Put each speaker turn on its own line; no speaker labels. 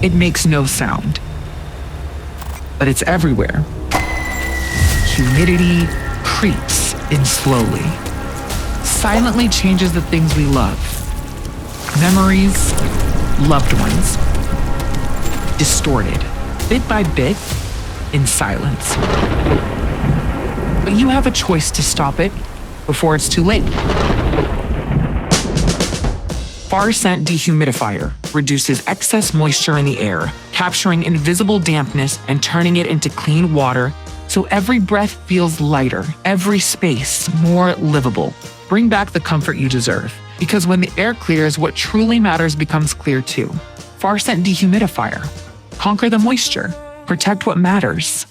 It makes no sound, but it's everywhere. Humidity creeps in slowly, silently changes the things we love. Memories, loved ones, distorted, bit by bit, in silence. But you have a choice to stop it before it's too late. Farcent Dehumidifier reduces excess moisture in the air, capturing invisible dampness and turning it into clean water so every breath feels lighter, every space more livable. Bring back the comfort you deserve, because when the air clears, what truly matters becomes clear too. Farcent Dehumidifier. Conquer the moisture. Protect what matters.